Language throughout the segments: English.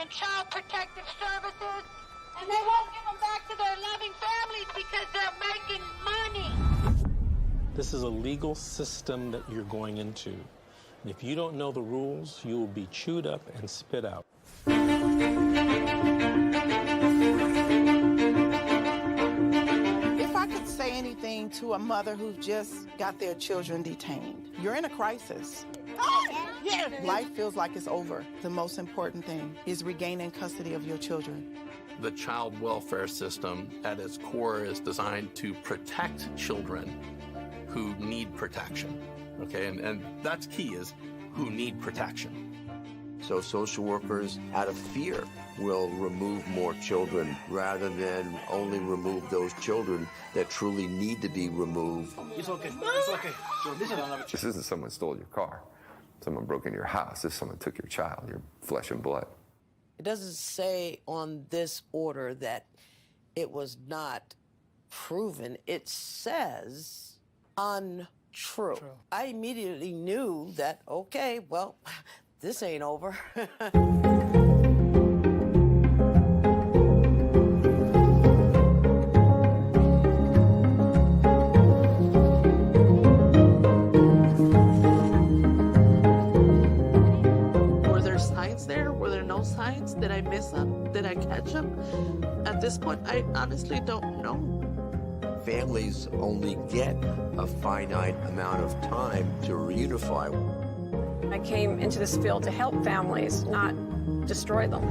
in child protective services, and they won't give them back to their loving families because they're making money. This is a legal system that you're going into. And if you don't know the rules, you will be chewed up and spit out. If I could say anything to a mother who just got their children detained, you're in a crisis. Yeah. Life feels like it's over. The most important thing is regaining custody of your children. The child welfare system at its core is designed to protect children who need protection, okay? And that's key, is who need protection. So social workers, out of fear, will remove more children rather than only remove those children that truly need to be removed. It's okay. It's okay. This isn't someone stole your car. Someone broke into your house. This is someone took your child, your flesh and blood. It doesn't say on this order that it was not proven. It says untrue. I immediately knew that, okay, well, this ain't over. Were there signs there? Were there no signs? Did I miss them? Did I catch them? At this point, I honestly don't know. Families only get a finite amount of time to reunify. I came into this field to help families, not destroy them.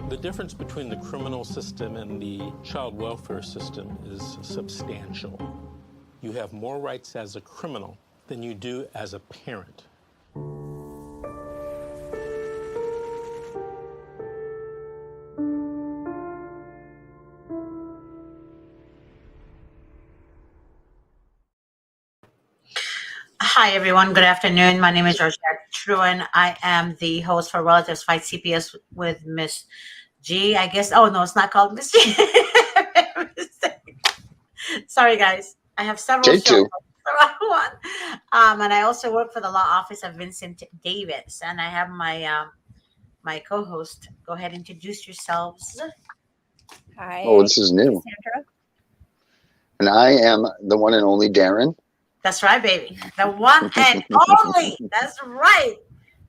The difference between the criminal system and the child welfare system is substantial. You have more rights as a criminal than you do as a parent. Hi, everyone. Good afternoon. My name is Georgette Truan. I am the host for Relatives Fight CPS with Miss G, I guess. Oh, no, it's not called Miss G. Sorry, guys. I have several shows. And I also work for the law office of Vincent Davis. And I have my my co-host. Go ahead and introduce yourselves. Hi. Oh, this is new. Sandra. And I am the one and only Darren. That's right, baby. The one and only. That's right.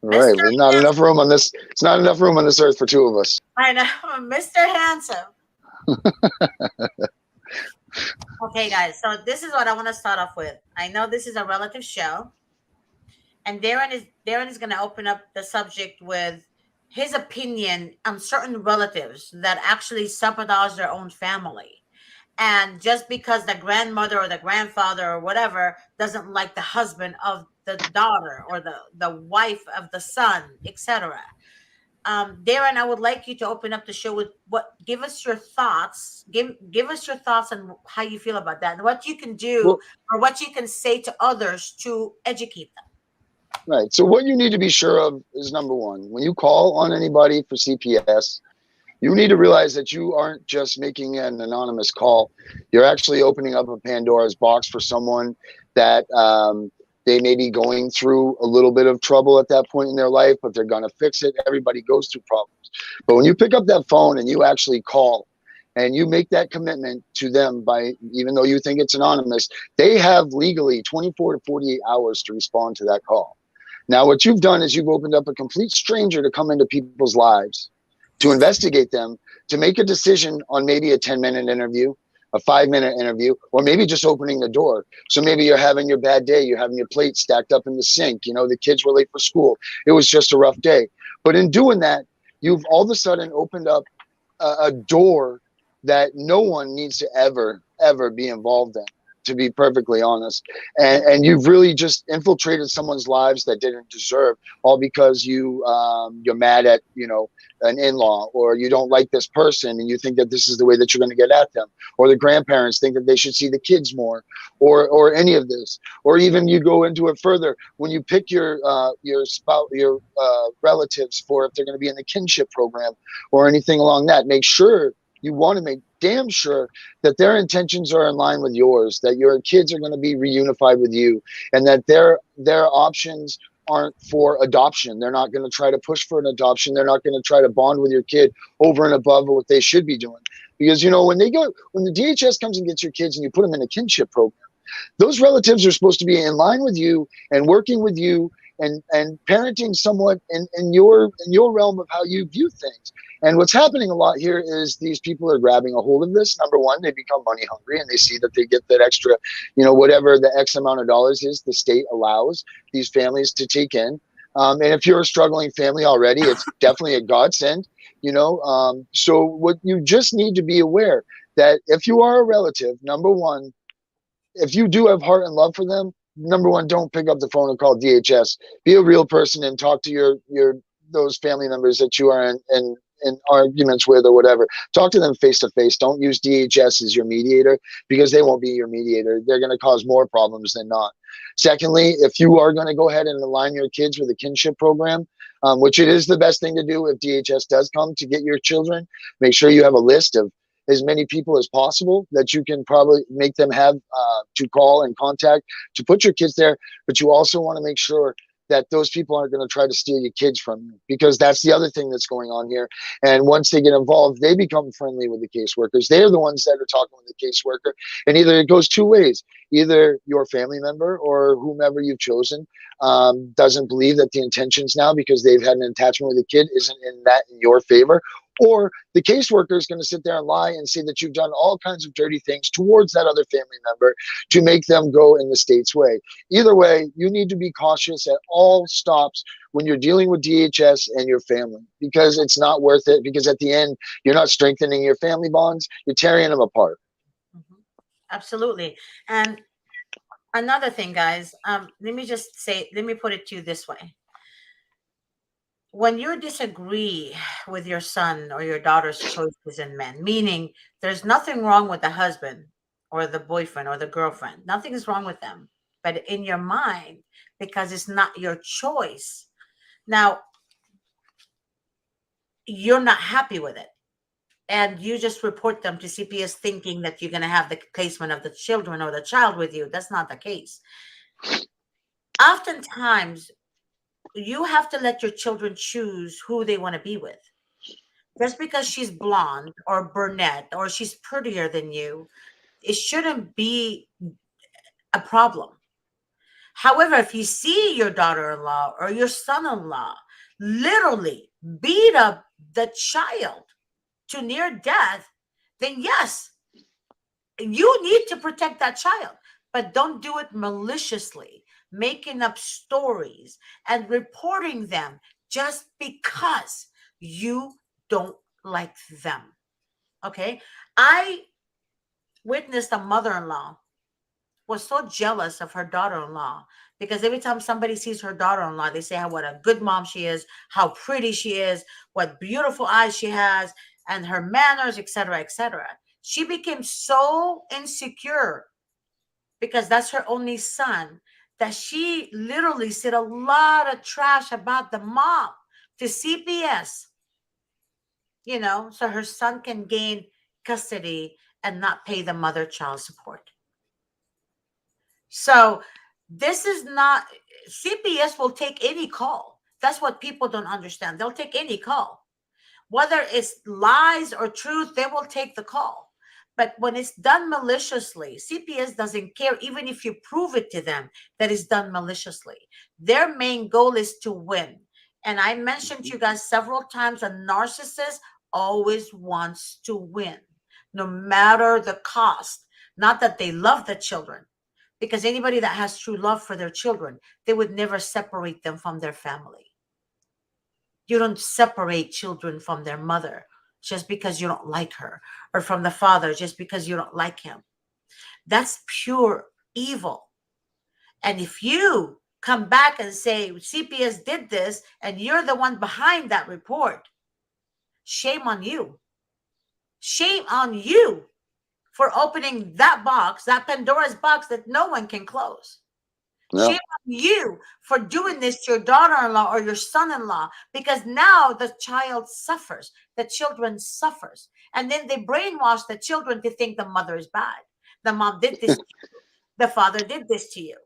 Right. There's not enough room on this. It's not enough room on this earth for two of us. I know. Mr. Handsome. Okay, guys. So this is what I want to start off with. I know this is a relative show. And Darren is going to open up the subject with his opinion on certain relatives that actually sabotage their own family. And just because the grandmother or the grandfather or whatever doesn't like the husband of the daughter or the wife of the son, etc. Darren, I would like you to open up the show with give us your thoughts. Give us your thoughts on how you feel about that and what you can do or what you can say to others to educate them. Right. So what you need to be sure of is, number one, when you call on anybody for CPS, you need to realize that you aren't just making an anonymous call. You're actually opening up a Pandora's box for someone that they may be going through a little bit of trouble at that point in their life, but they're going to fix it. Everybody goes through problems. But when you pick up that phone and you actually call and you make that commitment to them by, even though you think it's anonymous, they have legally 24 to 48 hours to respond to that call. Now, what you've done is you've opened up a complete stranger to come into people's lives, to investigate them, to make a decision on maybe a 10-minute interview, a 5-minute interview, or maybe just opening the door. So maybe you're having your bad day, you're having your plate stacked up in the sink, you know, the kids were late for school. It was just a rough day. But in doing that, you've all of a sudden opened up a door that no one needs to ever be involved in, to be perfectly honest. And you've really just infiltrated someone's lives that didn't deserve, all because you're mad at, you know, an in-law, or you don't like this person and you think that this is the way that you're going to get at them, or the grandparents think that they should see the kids more, or any of this. Or even you go into it further when you pick your spouse, your relatives, for if they're going to be in the kinship program or anything along that. Make sure, you want to make damn sure that their intentions are in line with yours, that your kids are going to be reunified with you, and that their options aren't for adoption. They're not going to try to push for an adoption. They're not going to try to bond with your kid over and above what they should be doing. Because, you know, when the DHS comes and gets your kids and you put them in a kinship program, those relatives are supposed to be in line with you and working with you and parenting somewhat in your realm of how you view things. And what's happening a lot here is these people are grabbing a hold of this. Number one, they become money hungry and they see that they get that extra, you know, whatever the X amount of dollars is, the state allows these families to take in. And if you're a struggling family already, it's definitely a godsend, you know. So what you just need to be aware that if you are a relative, number one, if you do have heart and love for them, number one, don't pick up the phone and call DHS. Be a real person and talk to your those family members that you are in arguments with or whatever. Talk to them face to face. Don't use DHS as your mediator, because they won't be your mediator. They're going to cause more problems than not. Secondly, if you are going to go ahead and align your kids with a kinship program, which it is the best thing to do if DHS does come to get your children, make sure you have a list of as many people as possible that you can probably make them have to call and contact to put your kids there. But you also want to make sure that those people aren't going to try to steal your kids from you, because that's the other thing that's going on here. And once they get involved, they become friendly with the caseworkers. They're the ones that are talking with the caseworker. And either it goes two ways. Either your family member or whomever you've chosen doesn't believe that the intentions now, because they've had an attachment with the kid, isn't in your favor. Or the caseworker is going to sit there and lie and say that you've done all kinds of dirty things towards that other family member to make them go in the state's way. Either way, you need to be cautious at all stops when you're dealing with DHS and your family, because it's not worth it. Because at the end, you're not strengthening your family bonds, you're tearing them apart. Absolutely. And another thing, guys, let me put it to you this way. When you disagree with your son or your daughter's choices in men, meaning there's nothing wrong with the husband or the boyfriend or the girlfriend, nothing is wrong with them, but in your mind, because it's not your choice, now you're not happy with it, and you just report them to CPS thinking that you're going to have the placement of the children or the child with you. That's not the case. Oftentimes, you have to let your children choose who they want to be with. Just because she's blonde or brunette or she's prettier than you, it shouldn't be a problem. However, if you see your daughter-in-law or your son-in-law literally beat up the child to near death, then yes, you need to protect that child, but don't do it maliciously, making up stories and reporting them just because you don't like them. Okay? I witnessed a mother-in-law was so jealous of her daughter-in-law, because every time somebody sees her daughter-in-law, they say what a good mom she is, how pretty she is, what beautiful eyes she has, and her manners, etc., etc. She became so insecure because that's her only son, that she literally said a lot of trash about the mom to CPS, you know, so her son can gain custody and not pay the mother child support. So this is not, CPS will take any call. That's what people don't understand. They'll take any call. Whether it's lies or truth, they will take the call. But when it's done maliciously, CPS doesn't care, even if you prove it to them that it's done maliciously. Their main goal is to win. And I mentioned to you guys several times, a narcissist always wants to win, no matter the cost. Not that they love the children, because anybody that has true love for their children, they would never separate them from their family. You don't separate children from their mother just because you don't like her, or from the father just because you don't like him. That's pure evil. And if you come back and say CPS did this and you're the one behind that report, shame on you. Shame on you for opening that box, that Pandora's box that no one can close. Yeah. Shame on you for doing this to your daughter-in-law or your son-in-law, because now the child suffers, the children suffers. And then they brainwash the children to think the mother is bad. The mom did this to you. The father did this to you.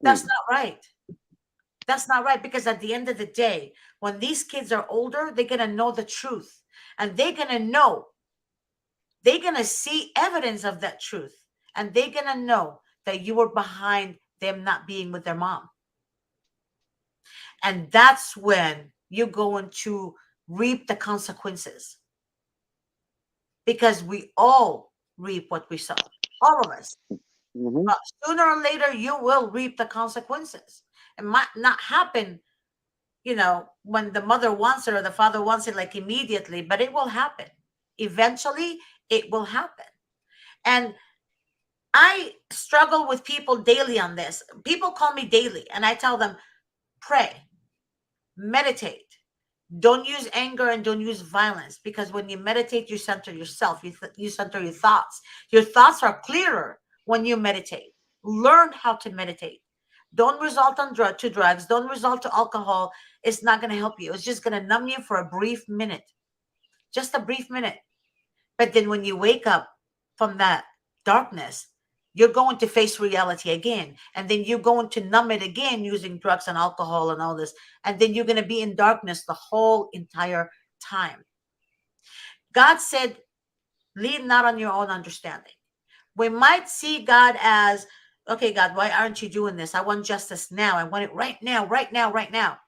That's not right. That's not right, because at the end of the day, when these kids are older, they're going to know the truth, and they're going to see evidence of that truth, and they're going to know that you were behind them not being with their mom. And that's when you're going to reap the consequences, because we all reap what we sow, all of us. But sooner or later, you will reap the consequences. It might not happen, when the mother wants it or the father wants it, like immediately, but it will happen. Eventually, it will happen. And I struggle with people daily on this. People call me daily, and I tell them, pray, meditate. Don't use anger and don't use violence, because when you meditate, you center yourself. You center your thoughts. Your thoughts are clearer when you meditate. Learn how to meditate. Don't resort to drugs. Don't resort to alcohol. It's not going to help you. It's just going to numb you for a brief minute. Just a brief minute. But then when you wake up from that darkness, you're going to face reality again. And then you're going to numb it again using drugs and alcohol and all this. And then you're going to be in darkness the whole entire time. God said, lean not on your own understanding. We might see God as, okay, God, why aren't you doing this? I want justice now. I want it right now, right now, right now.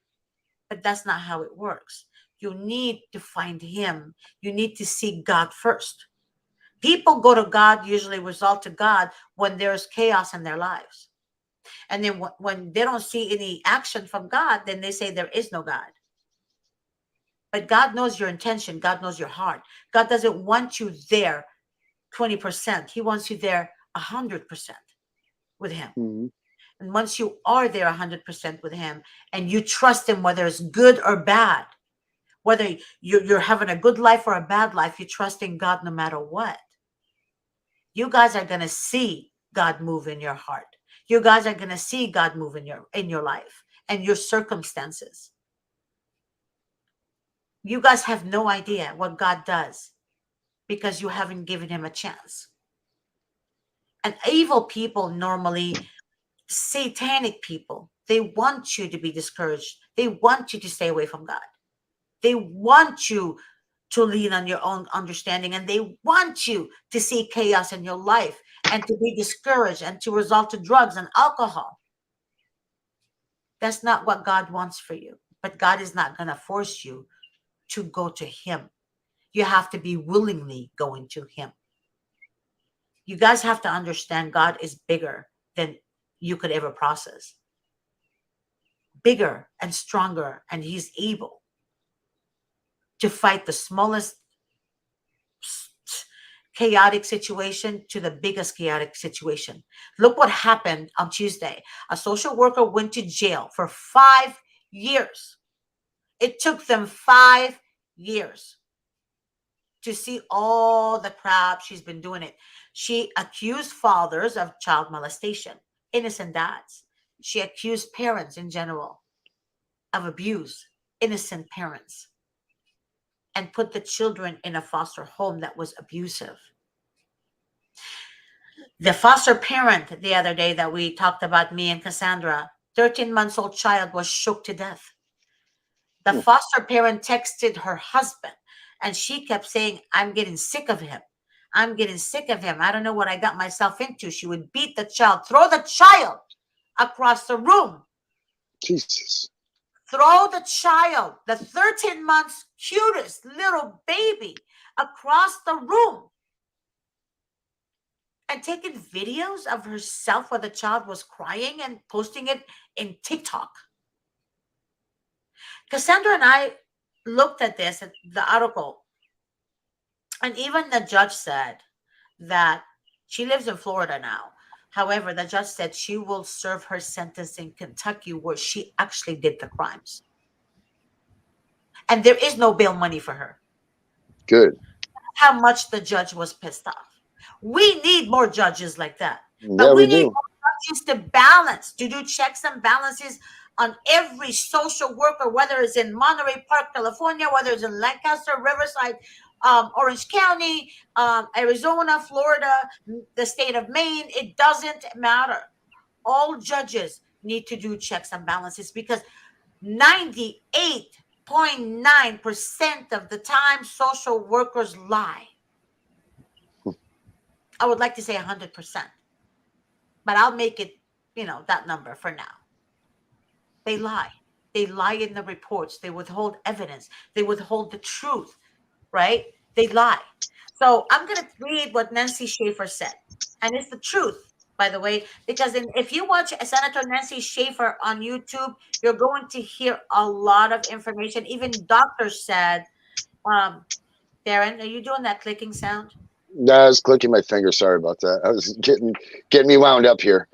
But that's not how it works. You need to find him. You need to seek God first. People go to God, usually resort to God when there's chaos in their lives. And then when they don't see any action from God, then they say there is no God. But God knows your intention. God knows your heart. God doesn't want you there 20%. He wants you there 100% with him. And once you are there 100% with him, and you trust him, whether it's good or bad, whether you're having a good life or a bad life, you trust in God no matter what. You guys are going to see God move in your heart. You guys are going to see God move in your life and your circumstances. You guys have no idea what God does because you haven't given him a chance. And evil people, normally satanic people, they want you to be discouraged. They want you to stay away from God. They want you to lean on your own understanding, and they want you to see chaos in your life and to be discouraged and to resort to drugs and alcohol. That's not what God wants for you. But God is not going to force you to go to him. You have to be willingly going to him. You guys have to understand God is bigger than you could ever process. Bigger and stronger, and he's able to fight the smallest chaotic situation to the biggest chaotic situation. Look what happened on Tuesday. A social worker went to jail for 5 years. It took them 5 years to see all the crap she's been doing it. She accused fathers of child molestation, innocent dads. She accused parents in general of abuse, innocent parents, and put the children in a foster home that was abusive. The foster parent the other day that we talked about, me and Cassandra, 13-month-old child was shook to death. The foster parent texted her husband, and she kept saying, I'm getting sick of him. I'm getting sick of him. I don't know what I got myself into. She would beat the child, throw the child across the room. Jesus. Throw the child, the 13 months cutest little baby, across the room. And taking videos of herself where the child was crying and posting it in TikTok. Cassandra and I looked at this, at the article, and even the judge said that she lives in Florida now. However, the judge said she will serve her sentence in Kentucky, where she actually did the crimes. And there is no bail money for her. Good. How much the judge was pissed off. We need more judges like that. But Yeah, we need do. more judges to balance, to do checks and balances on every social worker, whether it's in Monterey Park, California, whether it's in Lancaster, Riverside, Orange County, Arizona, Florida, the state of Maine. It doesn't matter. All judges need to do checks and balances, because 98.9% of the time social workers lie. I would like to say 100%, but I'll make it, that number for now. They lie. They lie in the reports. They withhold evidence. They withhold the truth, right? They lie. So I'm going to read what Nancy Schaefer said. And it's the truth, by the way, because if you watch Senator Nancy Schaefer on YouTube, you're going to hear a lot of information. Even doctors said, Darren, are you doing that clicking sound? No, I was clicking my finger. Sorry about that. I was getting me wound up here.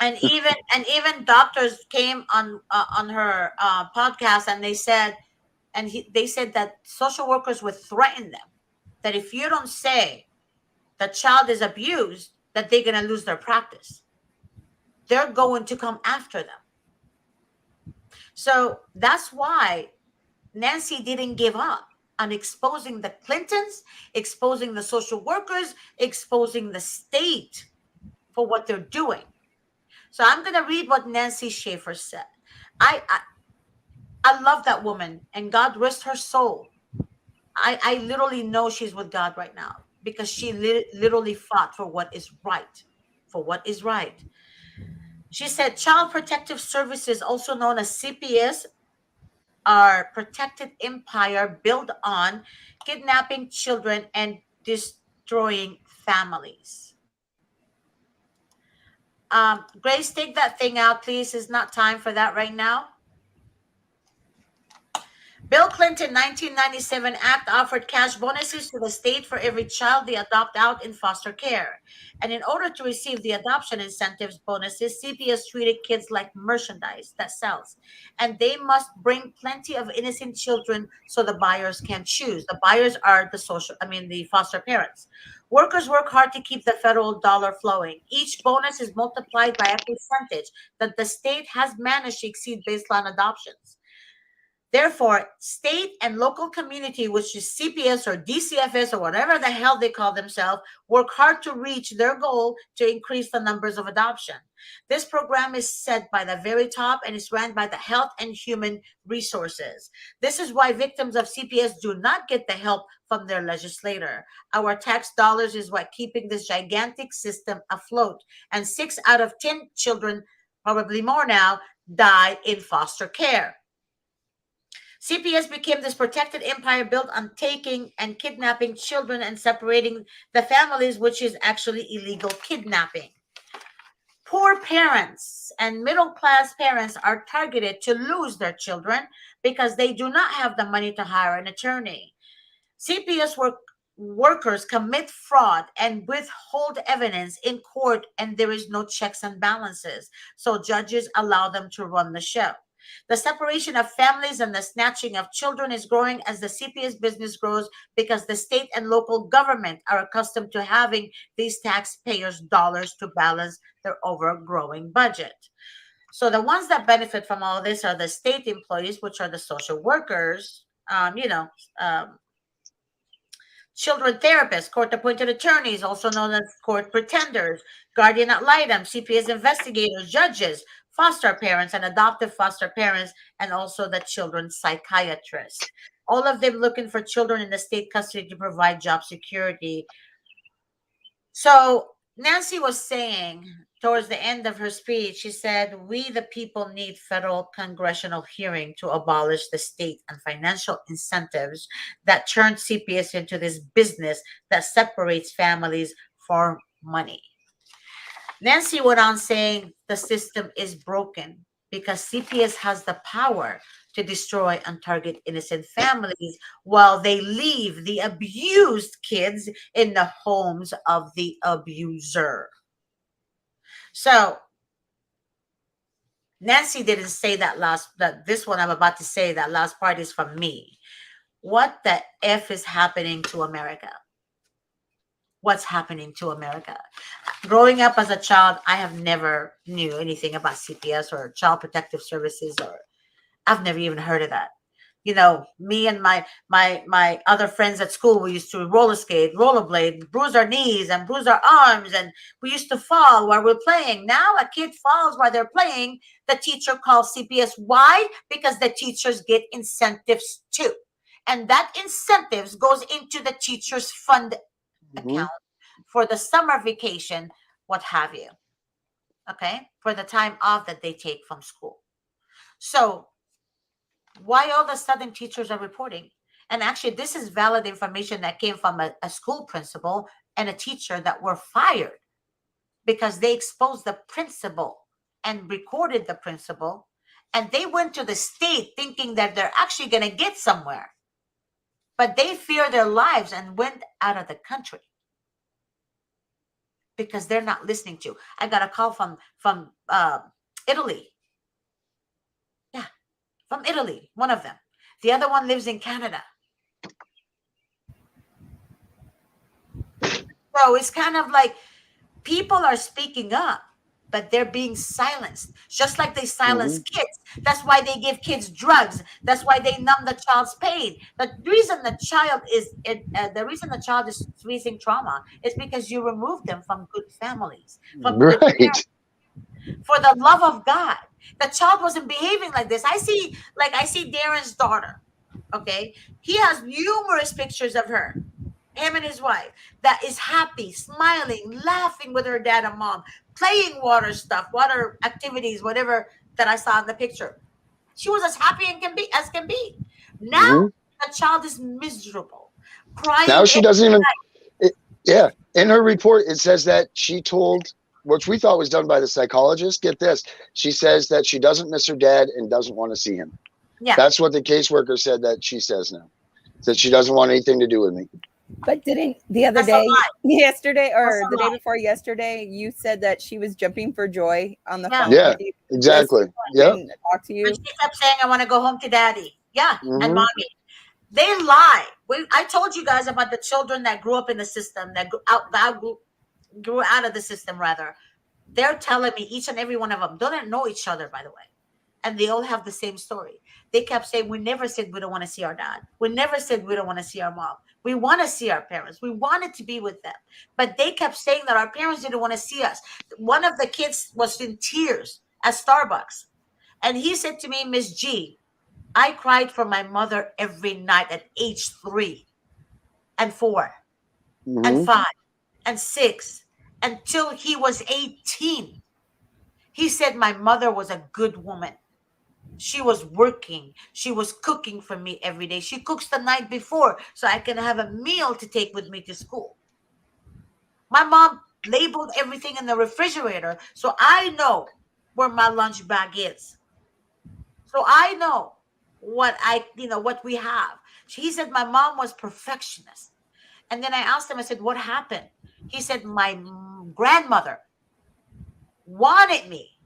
And even doctors came on her podcast, and they said, they said that social workers would threaten them that if you don't say the child is abused, that they're going to lose their practice. They're going to come after them. So that's why Nancy didn't give up on exposing the Clintons, exposing the social workers, exposing the state for what they're doing. So I'm going to read what Nancy Schaefer said. I love that woman, and God rest her soul. I literally know she's with God right now, because she literally fought for what is right. For what is right. She said, Child Protective Services, also known as CPS, are protected empire built on kidnapping children and destroying families. Grace, take that thing out, please. It's not time for that right now. Bill Clinton 1997 Act offered cash bonuses to the state for every child they adopt out in foster care. And in order to receive the adoption incentives bonuses, CPS treated kids like merchandise that sells. And they must bring plenty of innocent children so the buyers can choose. The buyers are the foster parents. Workers work hard to keep the federal dollar flowing. Each bonus is multiplied by a percentage that the state has managed to exceed baseline adoptions. Therefore, state and local community, which is CPS or DCFS or whatever the hell they call themselves, work hard to reach their goal to increase the numbers of adoption. This program is set by the very top and is ran by the Health and Human Resources. This is why victims of CPS do not get the help from their legislator. Our tax dollars is what keeping this gigantic system afloat. And 6 out of 10 children, probably more now, die in foster care. CPS became this protected empire built on taking and kidnapping children and separating the families, which is actually illegal kidnapping. Poor parents and middle-class parents are targeted to lose their children because they do not have the money to hire an attorney. CPS workers commit fraud and withhold evidence in court, and there is no checks and balances. So judges allow them to run the show. The separation of families and the snatching of children is growing as the CPS business grows because the state and local government are accustomed to having these taxpayers' dollars to balance their overgrowing budget. So the ones that benefit from all this are the state employees, which are the social workers, children therapists, court-appointed attorneys, also known as court pretenders, guardian ad litem, CPS investigators, judges, foster parents and adoptive foster parents, and also the children's psychiatrist. All of them looking for children in the state custody to provide job security. So Nancy was saying towards the end of her speech, she said, we the people need federal congressional hearing to abolish the state and financial incentives that turn CPS into this business that separates families for money. Nancy went on saying the system is broken because CPS has the power to destroy and target innocent families while they leave the abused kids in the homes of the abuser. So Nancy didn't say this one I'm about to say, that last part is from me. What the F is happening to America? What's happening to America? Growing up as a child, I have never knew anything about CPS or Child Protective Services, or I've never even heard of that. you know, me and my other friends at school, we used to roller skate, rollerblade, bruise our knees and bruise our arms, and we used to fall while we're playing. Now a kid falls while they're playing, the teacher calls CPS. Why? Because the teachers get incentives too, and that incentives goes into the teacher's fund account for the summer vacation, what have you. Okay, for the time off that they take from school. So why all of a sudden teachers are reporting? And actually, this is valid information that came from a school principal and a teacher that were fired because they exposed the principal and recorded the principal, and they went to the state thinking that they're actually going to get somewhere, but they feared their lives and went out of the country because they're not listening to. I got a call from Italy. Yeah, from Italy, one of them. The other one lives in Canada. So it's kind of like people are speaking up, but they're being silenced, just like they silence kids. That's why they give kids drugs. That's why they numb the child's pain. The reason the child is experiencing trauma is because you remove them from good families, from good parents. For the love of God, the child wasn't behaving like this. I see Darren's daughter. Okay, he has numerous pictures of her, him and his wife, that is happy, smiling, laughing with her dad and mom, playing water activities, whatever that I saw in the picture. She was as happy as can be. Now the child is miserable, crying. Now she doesn't even. In her report, it says that she told, which we thought was done by the psychologist. Get this, she says that she doesn't miss her dad and doesn't want to see him. Yeah, that's what the caseworker said that she says now. That she doesn't want anything to do with me. But didn't the other day, yesterday, or the day before yesterday, you said that she was jumping for joy on the phone? Yeah, exactly. Yeah. Talk to you. And she kept saying, "I want to go home to daddy." Yeah, and mommy. They lie. I told you guys about the children that grew up in the system, that grew out of the system, rather. They're telling me, each and every one of them don't know each other, by the way. And they all have the same story. They kept saying, we never said we don't want to see our dad. We never said we don't want to see our mom. We want to see our parents. We wanted to be with them. But they kept saying that our parents didn't want to see us. One of the kids was in tears at Starbucks. And he said to me, Miss G, I cried for my mother every night at age 3 and 4 and 5 and 6 until he was 18. He said my mother was a good woman. She was working. She was cooking for me every day. She cooks the night before so I can have a meal to take with me to school. My mom labeled everything in the refrigerator so I know where my lunch bag is. So I know what we have. He said my mom was perfectionist. And then I asked him, I said, what happened? He said, my grandmother wanted me.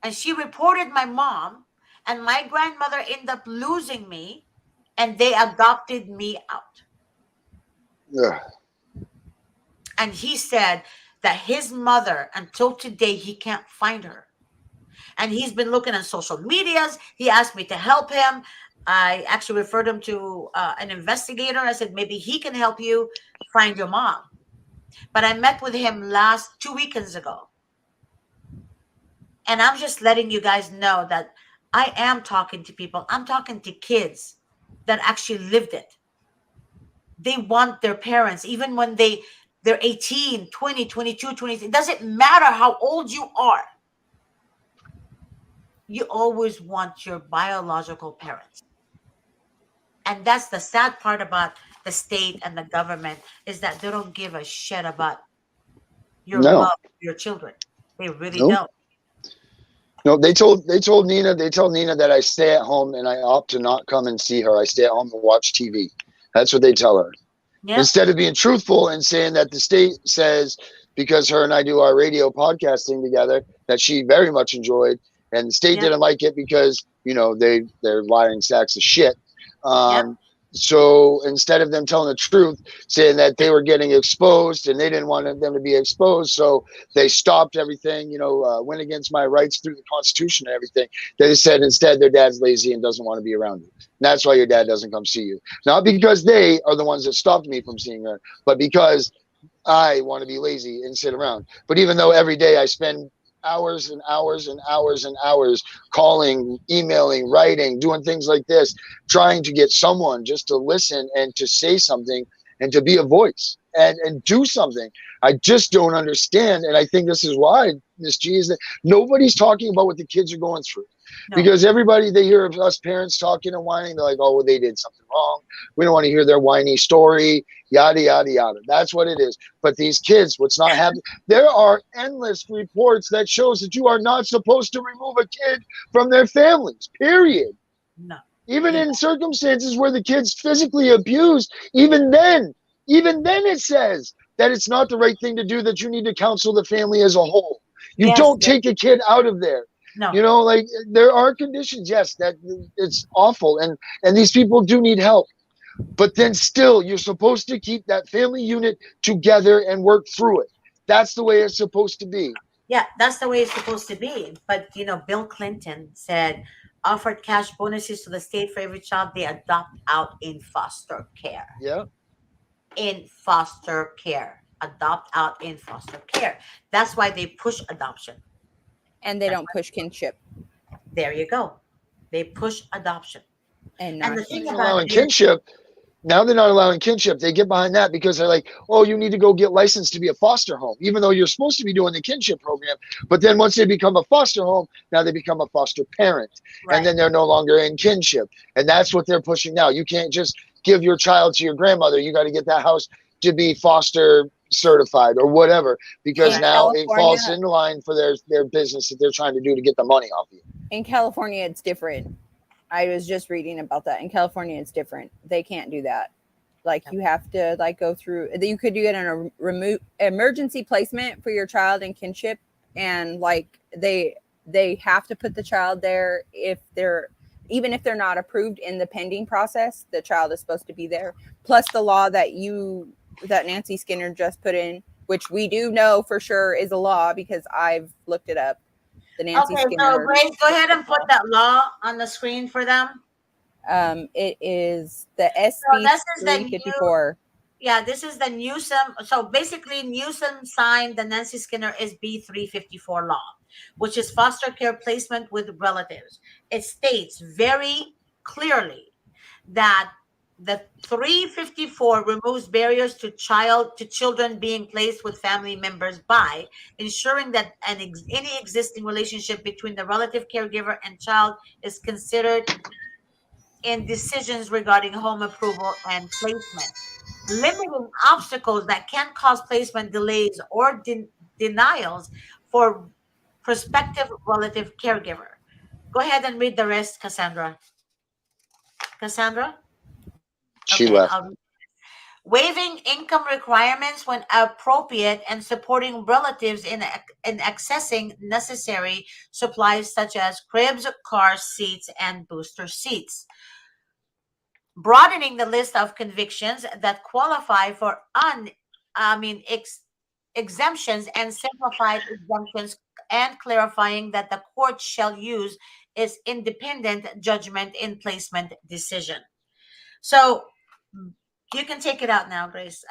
And she reported my mom. And my grandmother ended up losing me, and they adopted me out. Yeah. And he said that his mother, until today, he can't find her. And he's been looking on social medias. He asked me to help him. I actually referred him to an investigator. I said, maybe he can help you find your mom. But I met with him 2 weekends ago. And I'm just letting you guys know that I am talking to people. I'm talking to kids that actually lived it. They want their parents, even when they're 18, 20, 22, 23. It doesn't matter how old you are. You always want your biological parents. And that's the sad part about the state and the government, is that they don't give a shit about your love for your children. They really don't. No, they tell Nina that I stay at home and I opt to not come and see her. I stay at home and watch TV. That's what they tell her. Yeah. Instead of being truthful and saying that the state says, because her and I do our radio podcasting together, that she very much enjoyed, and the state didn't like it because, they're lying sacks of shit. So instead of them telling the truth, saying that they were getting exposed and they didn't want them to be exposed, so they stopped everything, went against my rights through the Constitution and everything. They said instead their dad's lazy and doesn't want to be around you. And that's why your dad doesn't come see you. Not because they are the ones that stopped me from seeing her, but because I want to be lazy and sit around. But even though every day I spend hours and hours and hours and hours calling, emailing, writing, doing things like this, trying to get someone just to listen and to say something and to be a voice and do something. I just don't understand. And I think this is why, Miss G, is that nobody's talking about what the kids are going through. No. Because everybody, they hear of us parents talking and whining. They're like, oh, well, they did something wrong. We don't want to hear their whiny story, yada, yada, yada. That's what it is. But these kids, what's not happening, there are endless reports that shows that you are not supposed to remove a kid from their families, period. No. Even in circumstances where the kid's physically abused, even then it says that it's not the right thing to do, that you need to counsel the family as a whole. You don't take a kid out of there. No. Like there are conditions, yes, that it's awful. And these people do need help. But then still, you're supposed to keep that family unit together and work through it. That's the way it's supposed to be. Yeah, that's the way it's supposed to be. But, Bill Clinton said, offered cash bonuses to the state for every child they adopt out in foster care. Yeah. In foster care. Adopt out in foster care. That's why they push adoption. And they don't push kinship. There you go. They push adoption. And the thing about allowing kinship. Now they're not allowing kinship. They get behind that because they're like, oh, you need to go get licensed to be a foster home, even though you're supposed to be doing the kinship program. But then once they become a foster home, now they become a foster parent. Right. And then they're no longer in kinship. And that's what they're pushing now. You can't just give your child to your grandmother. You got to get that house to be foster certified or whatever, because now it falls in line for their business that they're trying to do to get the money off you. In California, it's different. I was just reading about that. In California, it's different. They can't do that. Like you have to go through. You could do it in a emergency placement for your child in kinship, and they have to put the child there even if they're not approved in the pending process. The child is supposed to be there. Plus the law that Nancy Skinner just put in, which we do know for sure is a law because I've looked it up. The Nancy Skinner. So Grace, go ahead and put that law on the screen for them. It is the SB 354. This is the Newsom. So basically, Newsom signed the Nancy Skinner SB 354 law, which is foster care placement with relatives. It states very clearly that the 354 removes barriers to children being placed with family members by ensuring that any existing relationship between the relative caregiver and child is considered in decisions regarding home approval and placement, limiting obstacles that can cause placement delays or denials for prospective relative caregiver. Go ahead and read the rest, Cassandra. She left. Waiving income requirements when appropriate and supporting relatives in accessing necessary supplies such as cribs, car seats, and booster seats. Broadening the list of convictions that qualify for exemptions and simplified exemptions, and clarifying that the court shall use its independent judgment in placement decision. So you can take it out now, Grace.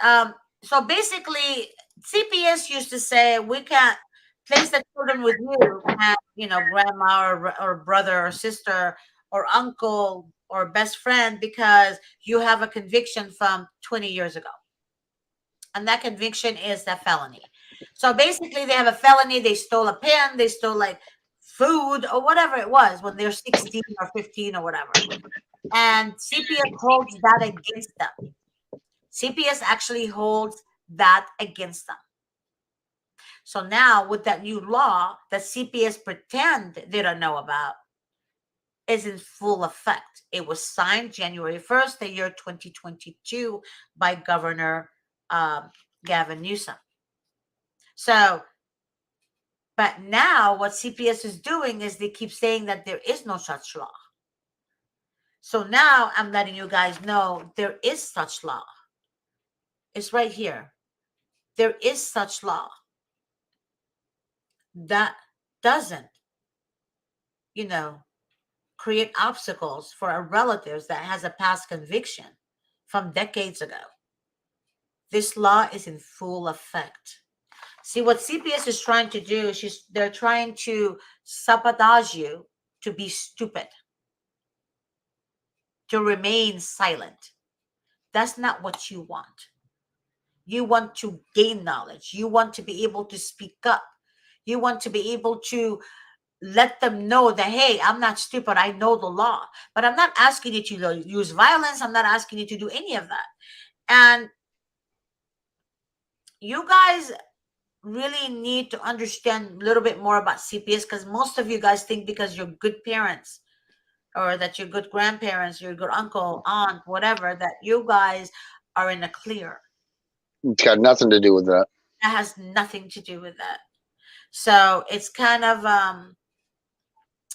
So basically, CPS used to say we can't place the children with you, grandma or brother or sister or uncle or best friend because you have a conviction from 20 years ago. And that conviction is a felony. So basically, they have a felony. They stole a pen. They stole food or whatever it was when they're 16 or 15 or whatever. And CPS holds that against them. CPS actually holds that against them. So now with that new law that CPS pretend they don't know about is in full effect. It was signed January 1st, the year 2022 by Governor Gavin Newsom. So, but now what CPS is doing is they keep saying that there is no such law. So now I'm letting you guys know there is such law. It's right here. There is such law that doesn't, create obstacles for our relatives that has a past conviction from decades ago. This law is in full effect. See, what CPS is trying to do, they're trying to sabotage you to be stupid, to remain silent. That's not what you want. You want to gain knowledge. You want to be able to speak up. You want to be able to let them know that, hey, I'm not stupid. I know the law. But I'm not asking you to use violence. I'm not asking you to do any of that. And you guys really need to understand a little bit more about CPS, because most of you guys think because you're good parents or that you're good grandparents, you're a good uncle, aunt, whatever, that you guys are in the clear. It's got nothing to do with that. That has nothing to do with that. So it's kind of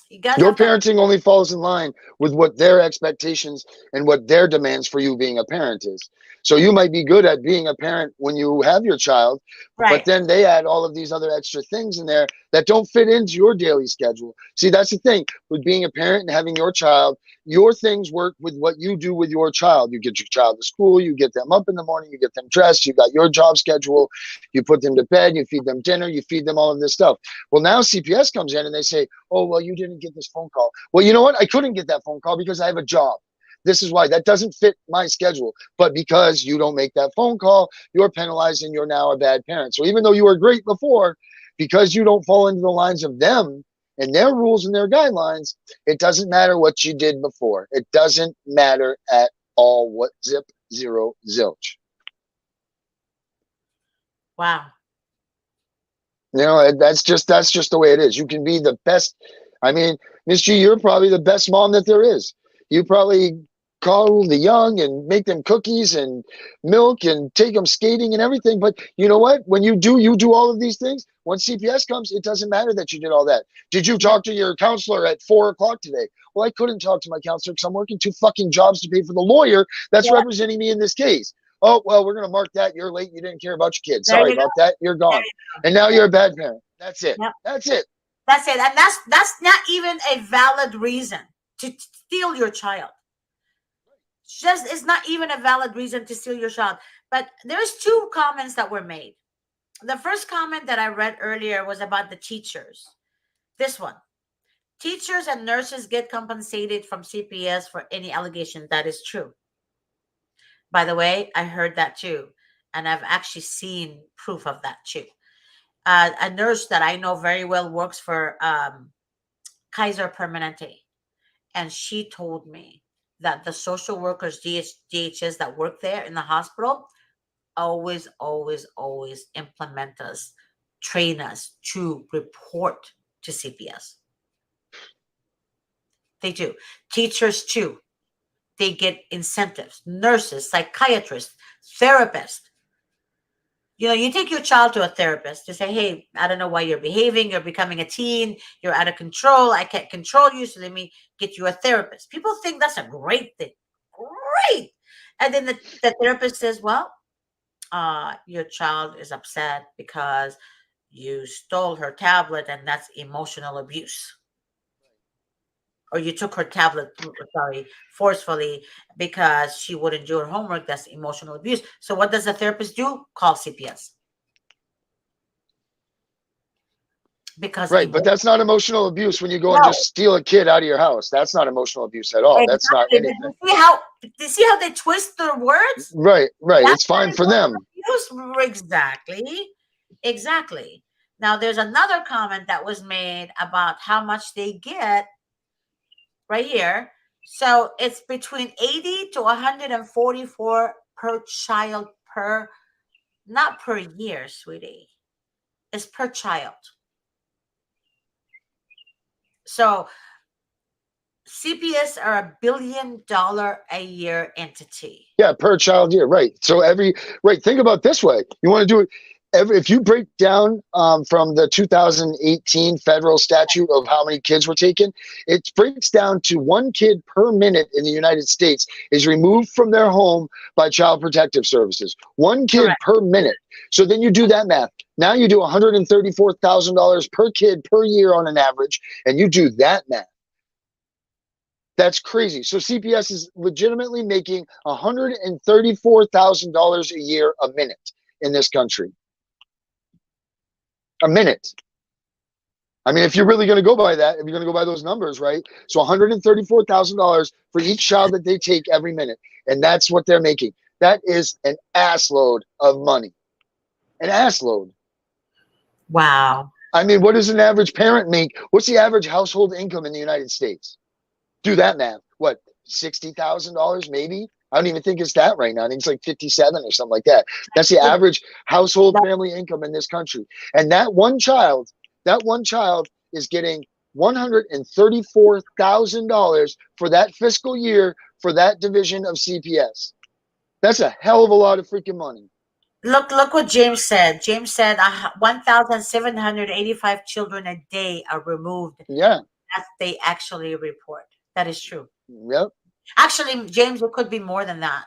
your parenting only falls in line with what their expectations and what their demands for you being a parent is. So you might be good at being a parent when you have your child, but then they add all of these other extra things in there that don't fit into your daily schedule. See, that's the thing with being a parent and having your child. Your things work with what you do with your child. You get your child to school, you get them up in the morning, you get them dressed, you got your job schedule, you put them to bed, you feed them dinner, you feed them all of this stuff. Well, now CPS comes in and they say, oh, well, you didn't get this phone call. Well, you know what? I couldn't get that phone call because I have a job. This is why that doesn't fit my schedule. But because you don't make that phone call, you're penalized and you're now a bad parent. So even though you were great before, because you don't fall into the lines of them and their rules and their guidelines, it doesn't matter what you did before. It doesn't matter at all. What zip, zero, zilch. Wow. You know, that's just the way it is. You can be the best. I mean, Miss G, you're probably the best mom that there is. You probably call the young and make them cookies and milk and take them skating and everything. But you know what? When you do all of these things. Once CPS comes, it doesn't matter that you did all that. Did you talk to your counselor at 4 o'clock today? Well, I couldn't talk to my counselor because I'm working 2 fucking jobs to pay for the lawyer that's representing me in this case. Oh, well, we're going to mark that. You're late. You didn't care about your kids. Sorry about that. You're gone. And now you're a bad parent. That's it. Yep. That's it. That's it. And that's not even a valid reason to steal your child. It's not even a valid reason to steal your child. But there's 2 comments that were made. The first comment that I read earlier was about the teachers. This one. Teachers and nurses get compensated from CPS for any allegation. That is true. By the way, I heard that too. And I've actually seen proof of that too. A nurse that I know very well works for Kaiser Permanente. And she told me that the social workers, DHS that work there in the hospital, always implement us, train us to report to CPS. They do. Teachers too. They get incentives. Nurses, psychiatrists, therapists. You know, you take your child to a therapist to say, hey, I don't know why you're behaving. You're becoming a teen. You're out of control. I can't control you. So let me get you a therapist. People think that's a great thing. Great. And then the therapist says, well, your child is upset because you stole her tablet and that's emotional abuse. Or you took her tablet, forcefully because she wouldn't do her homework. That's emotional abuse. So what does the therapist do? Call CPS. Because right, but that's not emotional abuse when you go and just steal a kid out of your house. That's not emotional abuse at all. Exactly. That's not anything. You see how they twist their words? Right. It's fine for them. Exactly. Now, there's another comment that was made about how much they get right here. So it's between 80 to 144 per child not per year, sweetie. It's per child. So CPS are $1 billion a year entity. Yeah, per child year, right. So think about this way. You want to do it. if you break down from the 2018 federal statute of how many kids were taken, it breaks down to 1 kid per minute in the United States is removed from their home by Child Protective Services. 1 kid Correct. per minute. So then you do that math. Now you do $134,000 per kid per year on an average, and you do that math. That's crazy. So CPS is legitimately making $134,000 a year a minute in this country. A minute. I mean, if you're really going to go by that, if you're going to go by those numbers, right? So $134,000 for each child that they take every minute. And that's what they're making. That is an ass load of money. An ass load. Wow. I mean, what does an average parent make? What's the average household income in the United States? Do that math. What, $60,000 maybe? I don't even think it's that right now. I think it's like 57 or something like that. That's the average household family income in this country. And that one child is getting $134,000 for that fiscal year for that division of CPS. That's a hell of a lot of freaking money. Look what James said. James said 1,785 children a day are removed. Yeah. As they actually report. That is true. Yep. Actually, James, it could be more than that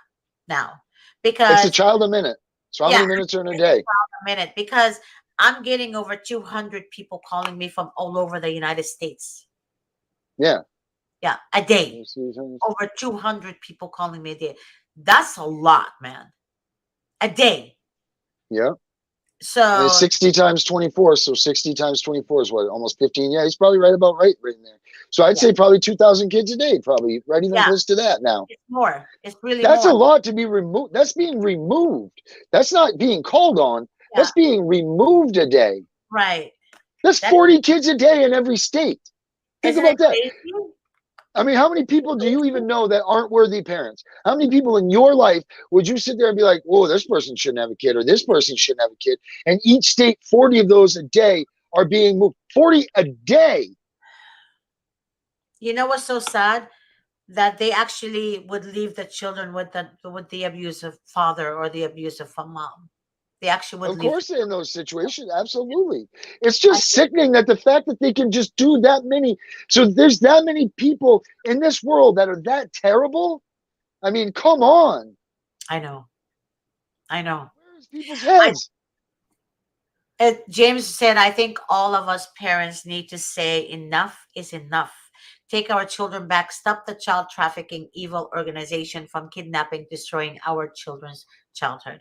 now, because it's a child a minute. So how many minutes are in a day? A minute, because I'm getting over 200 people calling me from all over the United States. Yeah. Yeah, a day. Over 200 people calling me a day. That's a lot, man. A day. Yeah. So and it's 60 times 24. So 60 times 24 is what? Almost 15. Yeah, he's probably right in there. So I'd say probably 2,000 kids a day, probably right even close to that now. It's more. It's really That's more. a lot to be removed. That's being removed. That's not being called on. Yeah. That's being removed a day. Right. That's 40 kids a day in every state. Think about that. Crazy? I mean, how many people do you even know that aren't worthy parents? How many people in your life would you sit there and be like, whoa, this person shouldn't have a kid, or this person shouldn't have a kid? And each state, 40 of those a day are being moved. 40 a day. You know what's so sad? That they actually would leave the children with the abusive father or the abusive mom. They actually would. Of course, in those situations, absolutely. It's just sickening that the fact that they can just do that many. So there's that many people in this world that are that terrible. I mean, come on. I know. Where's people's heads? James said, I think all of us parents need to say enough is enough. Take our children back. Stop the child trafficking evil organization from kidnapping, destroying our children's childhood.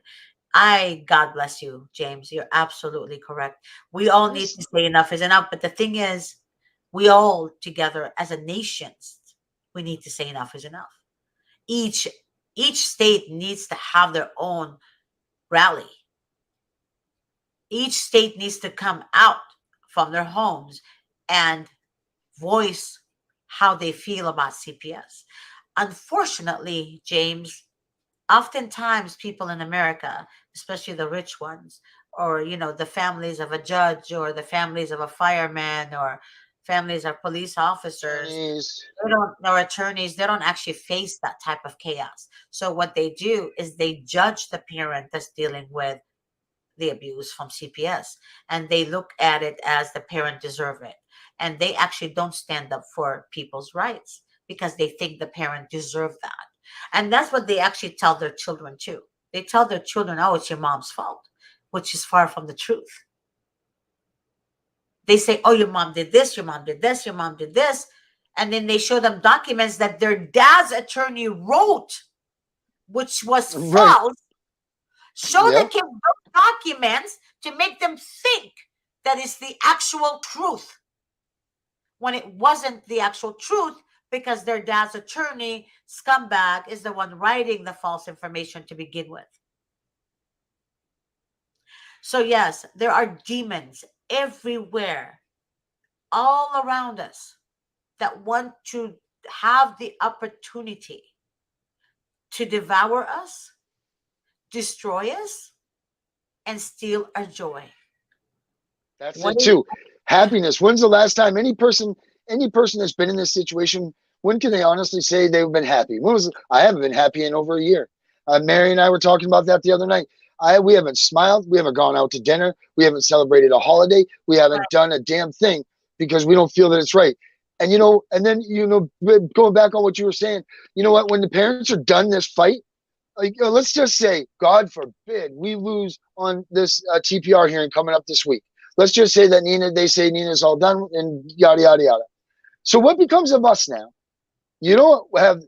God bless you, James. You're absolutely correct. We all need to say enough is enough. But the thing is, we all together as a nation, we need to say enough is enough. Each state needs to have their own rally. Each state needs to come out from their homes and voice how they feel about CPS. Unfortunately, James, oftentimes people in America, especially the rich ones, or the families of a judge, or the families of a fireman, or families of police officers, or attorneys, they don't actually face that type of chaos. So what they do is they judge the parent that's dealing with the abuse from CPS, and they look at it as the parent deserve it. And they actually don't stand up for people's rights because they think the parent deserve that. And that's what they actually tell their children too. They tell their children, oh, it's your mom's fault, which is far from the truth. They say, oh, your mom did this, your mom did this, your mom did this. And then they show them documents that their dad's attorney wrote, which was false. Show the kids those documents to make them think that it's the actual truth, when it wasn't the actual truth, because their dad's attorney, scumbag, is the one writing the false information to begin with. So yes, there are demons everywhere, all around us, that want to have the opportunity to devour us, destroy us, and steal our joy. That's it too. Happiness. When's the last time any person that's been in this situation, when can they honestly say they've been happy? I haven't been happy in over a year. Mary and I were talking about that the other night. We haven't smiled. We haven't gone out to dinner. We haven't celebrated a holiday. We haven't done a damn thing because we don't feel that it's right. And, and then, going back on what you were saying, you know what, when the parents are done this fight, like, let's just say, God forbid, we lose on this TPR hearing coming up this week. Let's just say that they say Nina's all done and yada, yada, yada. So what becomes of us now? You don't have,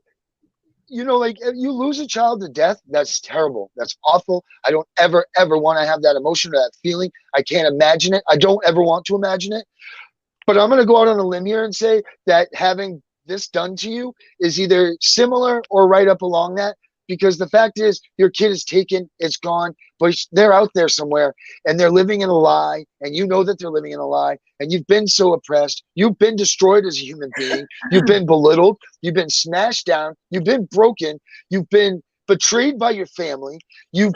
like, if you lose a child to death, that's terrible. That's awful. I don't ever, ever want to have that emotion or that feeling. I can't imagine it. I don't ever want to imagine it. But I'm going to go out on a limb here and say that having this done to you is either similar or right up along that, because the fact is your kid is taken, it's gone, but they're out there somewhere and they're living in a lie, and you know that they're living in a lie, and you've been so oppressed. You've been destroyed as a human being. You've been belittled. You've been smashed down. You've been broken. You've been betrayed by your family. You're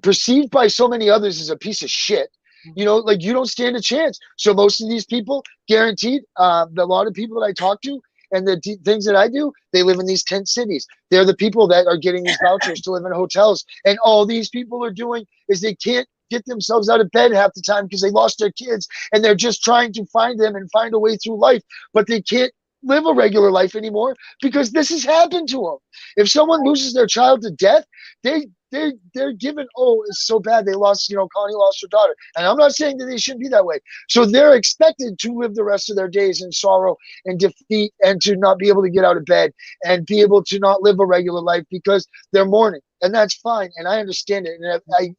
perceived by so many others as a piece of shit. Like, you don't stand a chance. So most of these people, guaranteed, a lot of people that I talk to and the things that I do, they live in these tent cities. They're the people that are getting these vouchers to live in hotels. And all these people are doing is they can't get themselves out of bed half the time because they lost their kids, and they're just trying to find them and find a way through life. But they can't live a regular life anymore because this has happened to them. If someone loses their child to death, they're given, oh, it's so bad, they lost, Connie lost her daughter. And I'm not saying that they shouldn't be that way. So they're expected to live the rest of their days in sorrow and defeat, and to not be able to get out of bed and be able to not live a regular life because they're mourning. And that's fine. And I understand it. And I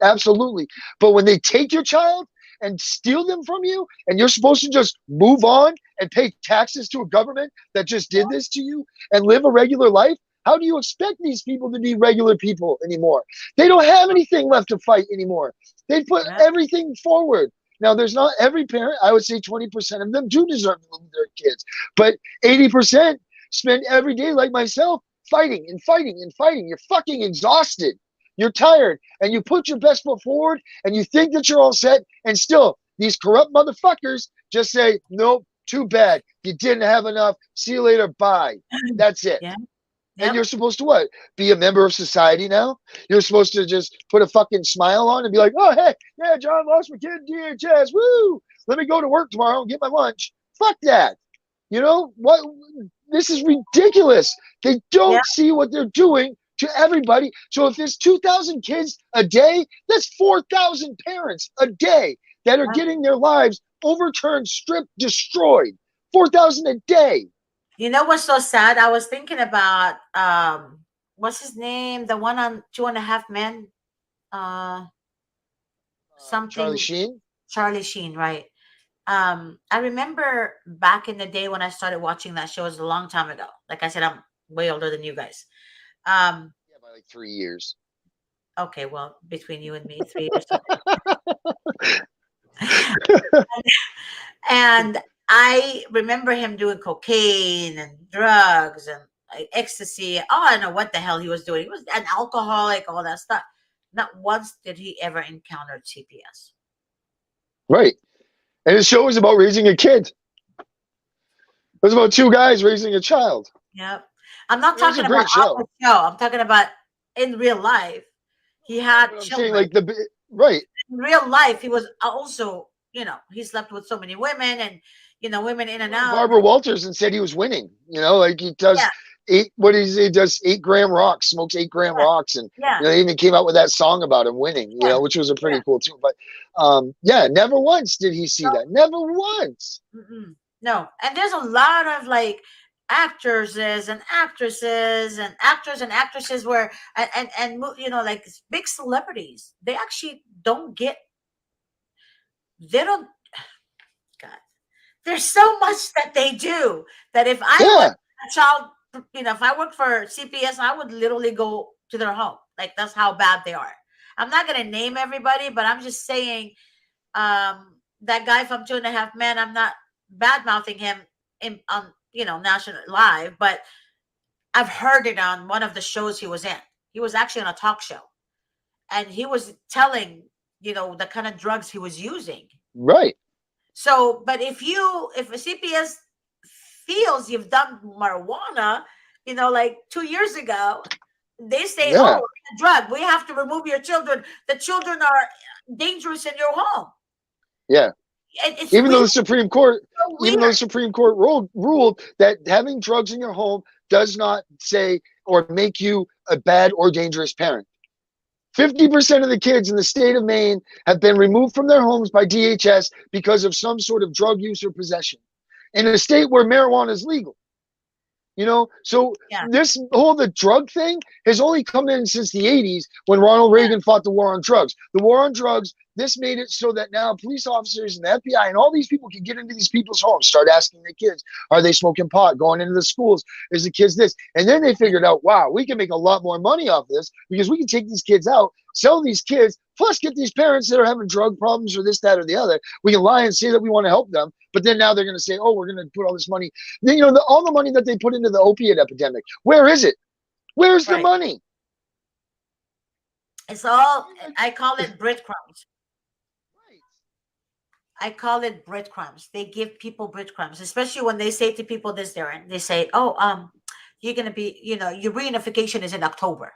absolutely. But when they take your child and steal them from you, and you're supposed to just move on and pay taxes to a government that just did this to you and live a regular life, how do you expect these people to be regular people anymore? They don't have anything left to fight anymore. They put everything forward. Now, there's not every parent. I would say 20% of them do deserve to lose their kids. But 80% spend every day, like myself, fighting and fighting and fighting. You're fucking exhausted. You're tired. And you put your best foot forward and you think that you're all set. And still, these corrupt motherfuckers just say, nope, too bad. You didn't have enough. See you later. Bye. That's it. Yeah. And you're supposed to what? Be a member of society now? You're supposed to just put a fucking smile on and be like, oh, hey, yeah, John lost my kid in DHS. Woo! Let me go to work tomorrow and get my lunch. Fuck that. What? This is ridiculous. They don't see what they're doing to everybody. So if there's 2,000 kids a day, that's 4,000 parents a day that are getting their lives overturned, stripped, destroyed. 4,000 a day. You know what's so sad? I was thinking about what's his name? The one on 2.5 Men. Something. Charlie Sheen. Charlie Sheen, right? I remember back in the day when I started watching that show. It was a long time ago. Like I said, I'm way older than you guys. Yeah, by like 3 years. Okay, well, between you and me, 3 years. And I remember him doing cocaine and drugs and ecstasy. Oh, I don't know what the hell he was doing. He was an alcoholic, all that stuff. Not once did he ever encounter CPS. Right. And the show was about raising a kid. It was about two guys raising a child. Yep. I'm not talking about the show. I'm talking about in real life. He had children. Saying right. In real life, he was also, he slept with so many women and, women in and out. Barbara Walters and said he was winning. Like he does he does 8 gram rocks, smokes 8 gram rocks, and they even came out with that song about him winning, which was a pretty cool too. But never once did he see that. Never once. Mm-mm. No, and there's a lot of actors and actresses and actors and actresses where and like big celebrities, they actually don't get. They don't. God, there's so much that they do that if I was a child, if I worked for CPS, I would literally go to their home. Like, that's how bad they are. I'm not going to name everybody, but I'm just saying that guy from 2.5 Men, I'm not bad mouthing him on national live, but I've heard it on one of the shows he was in. He was actually on a talk show and he was telling, the kind of drugs he was using. Right. So, but if a CPS feels you've done marijuana, like 2 years ago, They say, Yeah. "Oh, it's a drug. We have to remove your children. The children are dangerous in your home." Yeah. It's Even though weird. the Supreme Court, So even though the weird. Supreme Court ruled that having drugs in your home does not say or make you a bad or dangerous parent. 50% of the kids in the state of Maine have been removed from their homes by DHS because of some sort of drug use or possession in a state where marijuana is legal. You know, so Yeah. this whole the drug thing has only come in since the 80s when Ronald Reagan fought the war on drugs. The war on drugs, this made it so that now police officers and the FBI and all these people can get into these people's homes, start asking their kids, are they smoking pot, going into the schools, is the kids this? And then they figured out, wow, we can make a lot more money off this because we can take these kids out, sell these kids, plus get these parents that are having drug problems or this, that, or the other. We can lie and say that we want to help them, but then now they're going to say, oh, we're going to put all this money. Then, you know, all the money that they put into the opiate epidemic, where is it? Where's the money? It's all, I call it breadcrumbs. I call it breadcrumbs. They give people breadcrumbs, especially when they say to people this, Darren. They say, oh, you're going to be, you know, your reunification is in October.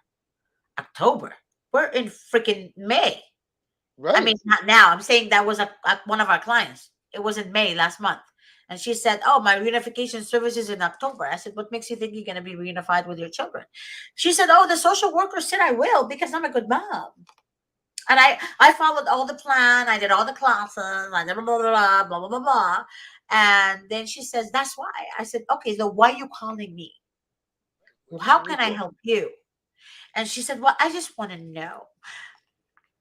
October? We're in freaking May. Right. I mean, not now. I'm saying that was one of our clients. It was in May last month. And she said, oh, my reunification service is in October. I said, what makes you think you're going to be reunified with your children? She said, oh, the social worker said I will because I'm a good mom. And I followed all the plan. I did all the classes. I did blah, blah, blah, blah, blah, blah, blah. And then she says, that's why. I said, okay, so why are you calling me? Well, how can I help you? And she said, well, I just want to know,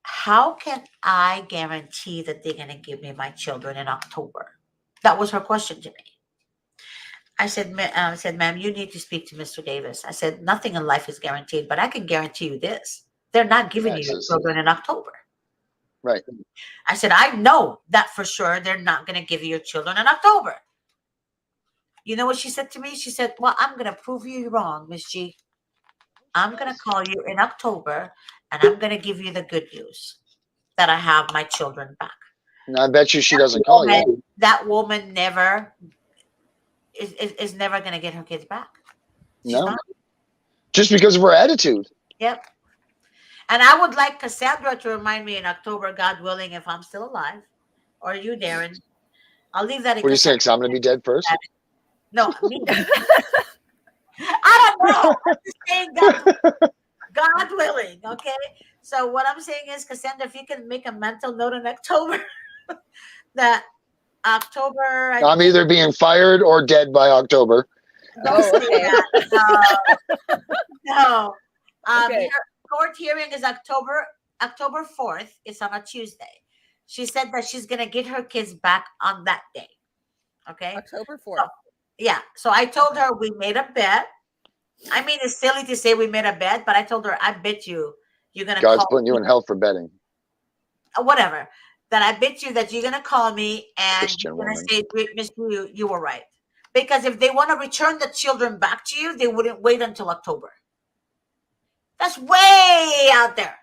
how can I guarantee that they're going to give me my children in October? That was her question to me. I said, ma'am, you need to speak to Mr. Davis. I said, nothing in life is guaranteed, but I can guarantee you this. They're not giving you your children in October. Right. I said, I know that for sure. They're not going to give you your children in October. You know what she said to me? She said, well, I'm going to prove you wrong, Miss G. I'm going to call you in October, and I'm going to give you the good news that I have my children back. And I bet you she doesn't call you. That woman never is never going to get her kids back. She's not. Just because of her attitude. Yep. And I would like Cassandra to remind me in October, God willing, if I'm still alive, or you, Darren. I'll leave that. What are you saying? Because I'm going to be dead first? No, me. I don't know. I'm just saying God willing. Okay. So what I'm saying is, Cassandra, if you can make a mental note in October, that October. I'm either being fired or dead by October. Don't say that. No. Okay. Her court hearing is October 4th. It's on a Tuesday. She said that she's going to get her kids back on that day. Okay. October 4th. So, yeah. So I told her we made a bet. I mean, it's silly to say we made a bet, but I told her, I bet you're going to God's call putting me. you in hell for betting. Whatever. That I bet you that you're going to call me and Christian you're going woman. to say, Miss, you were right. Because if they want to return the children back to you, they wouldn't wait until October. That's way out there.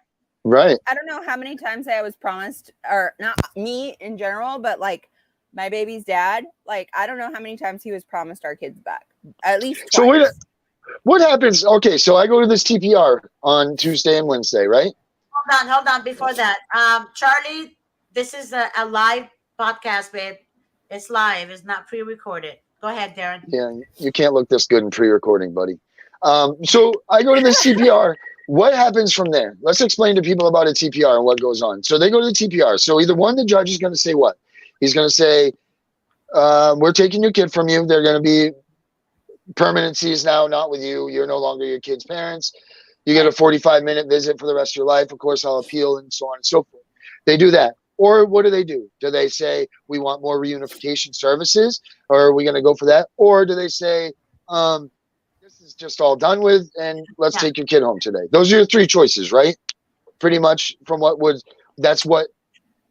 Right. I don't know how many times I was promised, or not me in general, but like my baby's dad, like I don't know how many times he was promised our kids back. At least twice. So what happens? Okay, so I go to this TPR on Tuesday and Wednesday, right? Hold on. Before that, Charlie, this is a live podcast, babe. It's live. It's not pre-recorded. Go ahead, Darren. Yeah, you can't look this good in pre-recording, buddy. So I go to this TPR. What happens from there? Let's explain to people about a TPR and what goes on. So they go to the TPR. So either one, the judge is going to say what? He's going to say, we're taking your kid from you. They're going to be permanencies now, not with you. You're no longer your kid's parents. You get a 45-minute visit for the rest of your life. Of course, I'll appeal and so on and so forth. They do that. Or what do? Do they say, we want more reunification services? Or are we going to go for that? Or do they say, this is just all done with and let's take your kid home today? Those are your three choices, right? Pretty much from that's what,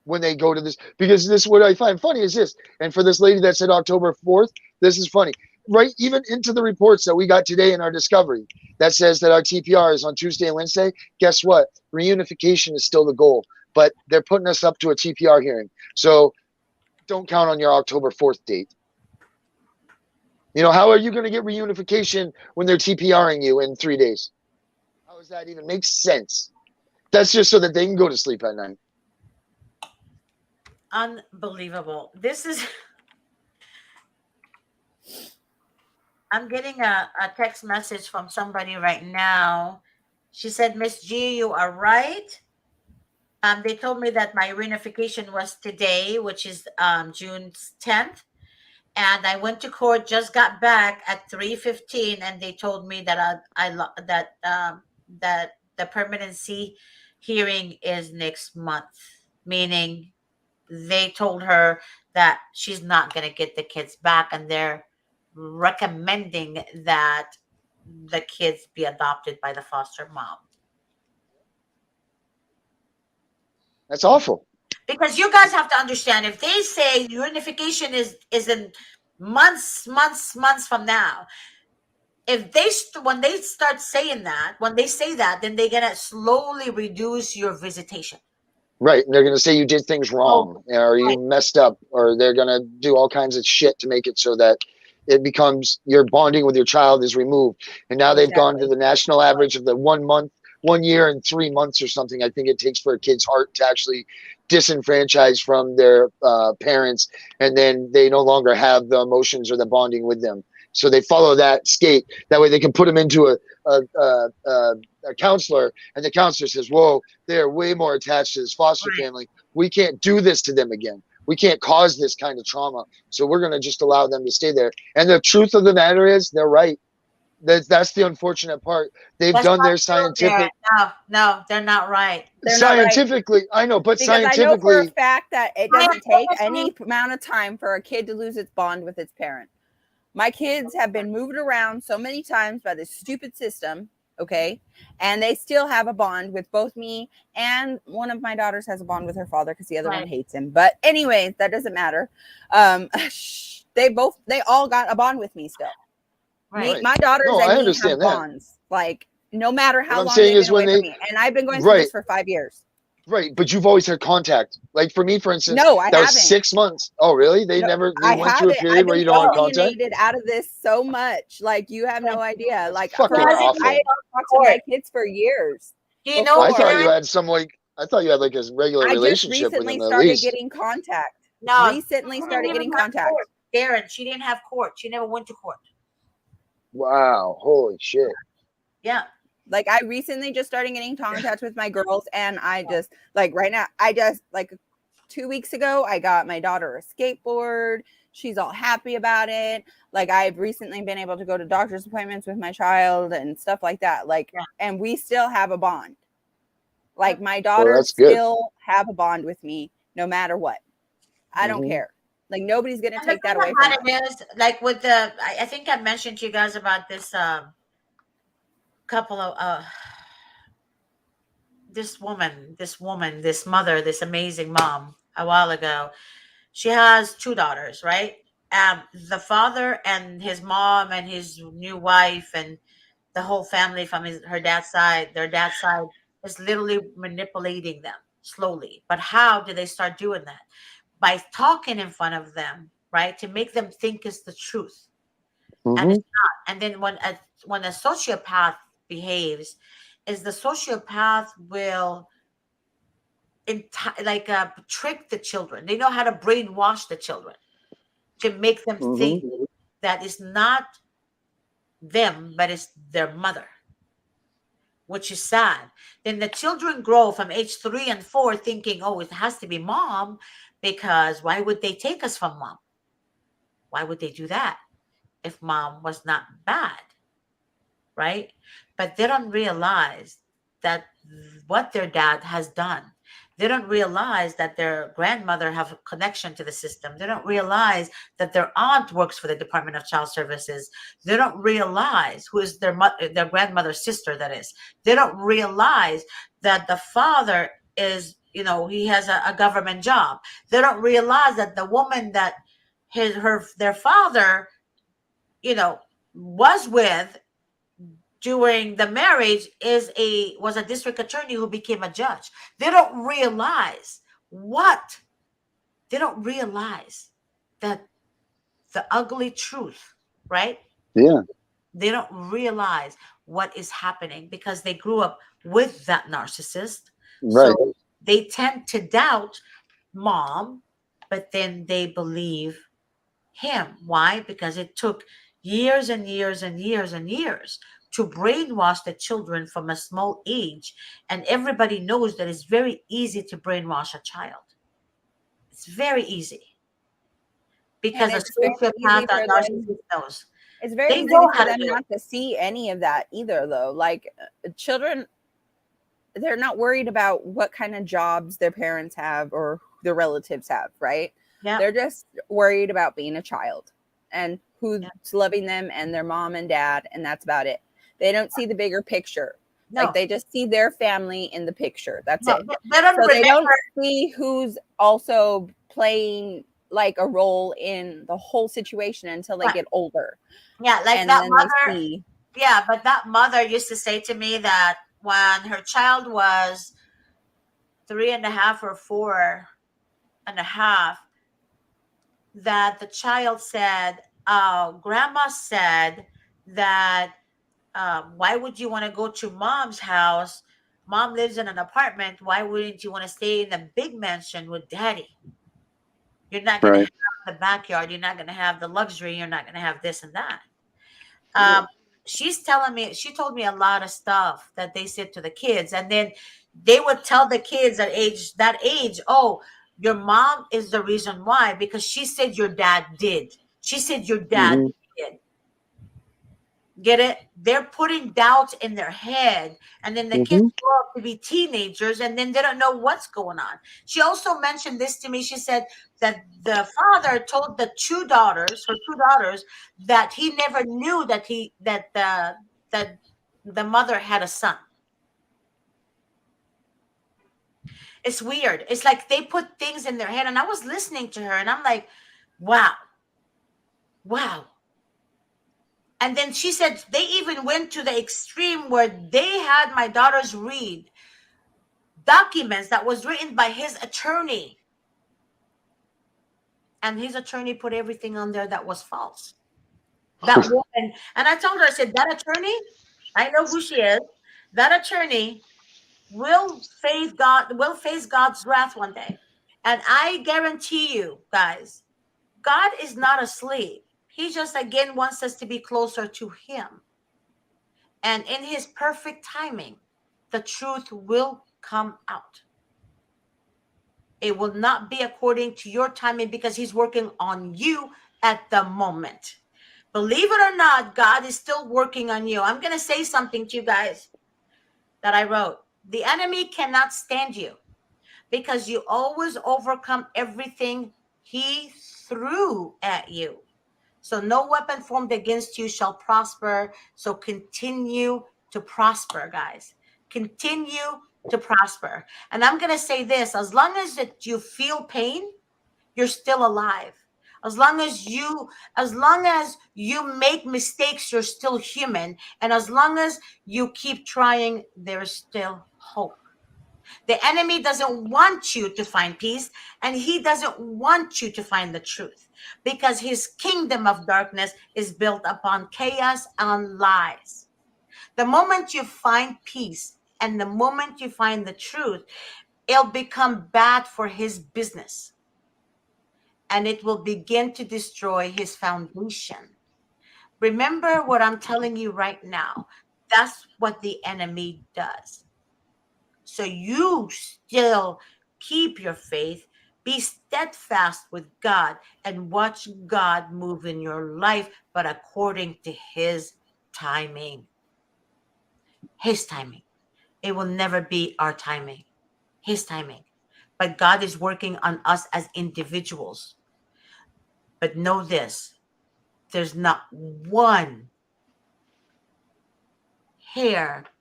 when they go to this, because this, what I find funny is this, and for this lady that said October 4th, this is funny. Right, even into the reports that we got today in our discovery that says that our TPR is on Tuesday and Wednesday, guess what? Reunification is still the goal, but they're putting us up to a TPR hearing. So don't count on your October 4th date. You know, how are you going to get reunification when they're TPRing you in 3 days? does that even make sense? That's just so that they can go to sleep at night. Unbelievable. This is. I'm getting a text message from somebody right now. She said, Miss G, you are right. They told me that my reunification was today, which is June 10th. And I went to court, just got back at 3:15, and they told me that that the permanency hearing is next month, meaning they told her that she's not going to get the kids back, and they're recommending that the kids be adopted by the foster mom. That's awful. Because you guys have to understand, if they say unification is in months from now, when they start saying that, when they say that, then they're gonna slowly reduce your visitation. Right. And they're going to say you did things wrong, or you messed up, or they're going to do all kinds of shit to make it so that it becomes your bonding with your child is removed. And now they've gone to the national average of the 1 year and 3 months or something. I think it takes for a kid's heart to actually disenfranchise from their parents. And then they no longer have the emotions or the bonding with them. So they follow that skate. That way they can put them into a counselor, and the counselor says, whoa, they're way more attached to this foster family. We can't do this to them again. We can't cause this kind of trauma. So we're going to just allow them to stay there. And the truth of the matter is, they're right. That's the unfortunate part. They've done their scientific. No, they're not right. They're scientifically, not right. I know, but because scientifically, I know for a fact that it doesn't take any amount of time for a kid to lose its bond with its parent. My kids have been moved around so many times by this stupid system, okay? And they still have a bond with both me, and one of my daughters has a bond with her father because the other one hates him. But anyways, that doesn't matter. They all got a bond with me still. Right. My daughters and me have bonds. Like, no matter how long they've been away from me. And I've been going through this for 5 years. Right, but you've always had contact. Like for me, for instance, no, I haven't. Was 6 months. Oh, really? They never went through a period where you don't have contact? I've been out of this so much. Like, you have no idea. Like, fucking awful. I talked to my kids for years. You know, I thought you had like a regular relationship with them. I just recently started getting contact. Recently started getting contact. Darren, she didn't have court. She never went to court. Wow, holy shit. Yeah. Like, I recently just started getting contact with my girls, and I just, like, right now, like 2 weeks ago, I got my daughter a skateboard. She's all happy about it. Like, I've recently been able to go to doctor's appointments with my child and stuff like that. Like, and we still have a bond. Like, my daughters still have a bond with me no matter what. I don't care. Like, nobody's going to take that away from me. Like, with the, I think I mentioned to you guys about this, couple of this mother, this amazing mom a while ago. She has 2 daughters, right? The father and his mom and his new wife and the whole family from their dad's side is literally manipulating them slowly. But how do they start doing that? By talking in front of them, right? To make them think it's the truth. And it's not. And then when a sociopath behaves, is the sociopath will trick the children. They know how to brainwash the children to make them think that it's not them, but it's their mother, which is sad. Then the children grow from age 3 and 4 thinking, oh, it has to be mom, because why would they take us from mom? Why would they do that if mom was not bad? Right? But they don't realize that what their dad has done. They don't realize that their grandmother have a connection to the system. They don't realize that their aunt works for the Department of Child Services. They don't realize who is their grandmother's sister, that is. They don't realize that the father is, he has a government job. They don't realize that the woman that their father, was with during the marriage was a district attorney who became a judge. They don't realize that the ugly truth, right? Yeah. They don't realize what is happening because they grew up with that narcissist. Right. So they tend to doubt mom, but then they believe him. Why? Because it took years and years and years and years to brainwash the children from a small age. And everybody knows that it's very easy to brainwash a child. It's very easy. Because a it's very sociopath easy or for them. narcissist knows. It's very They easy know for how to them do it. not to see any of that either, though. Like children, they're not worried about what kind of jobs their parents have or their relatives have, right? Yeah. They're just worried about being a child and who's loving them and their mom and dad, and that's about it. They don't see the bigger picture. No. Like they just see their family in the picture. That's No, it. they don't So they don't remember. see who's also playing like a role in the whole situation until they Right. get older. Yeah, like And that then mother. they see. Yeah, but that mother used to say to me that when her child was 3.5 or 4.5, that the child said, grandma said that, why would you want to go to mom's house? Mom lives in an apartment. Why wouldn't you want to stay in the big mansion with daddy? You're not going to have the backyard. You're not going to have the luxury. You're not going to have this and that. She's telling me, she told me a lot of stuff that they said to the kids. And then they would tell the kids at that age, oh, your mom is the reason why, because she said your dad did. She said your dad did. Get it? They're putting doubts in their head, and then the kids grow up to be teenagers, and then they don't know what's going on. She also mentioned this to me. She said that the father told her two daughters, that he never knew that the mother had a son. It's weird. It's like they put things in their head, and I was listening to her, and I'm like, wow. And then she said they even went to the extreme where they had my daughters read documents that was written by his attorney. And his attorney put everything on there that was false. That woman, and I told her, I said, that attorney, I know who she is. That attorney will face God's wrath one day. And I guarantee you, guys, God is not asleep. He just, again, wants us to be closer to him. And in his perfect timing, the truth will come out. It will not be according to your timing because he's working on you at the moment. Believe it or not, God is still working on you. I'm going to say something to you guys that I wrote. The enemy cannot stand you because you always overcome everything he threw at you. So no weapon formed against you shall prosper. So continue to prosper, guys. Continue to prosper. And I'm going to say this, as long as that you feel pain, you're still alive. As long as you make mistakes, you're still human. And as long as you keep trying, there's still hope. The enemy doesn't want you to find peace, and he doesn't want you to find the truth because his kingdom of darkness is built upon chaos and lies. The moment you find peace and the moment you find the truth, it'll become bad for his business, and it will begin to destroy his foundation. Remember what I'm telling you right now. That's what the enemy does. So you still keep your faith, be steadfast with God, and watch God move in your life, but according to his timing. His timing. It will never be our timing. His timing. But God is working on us as individuals. But know this, there's not one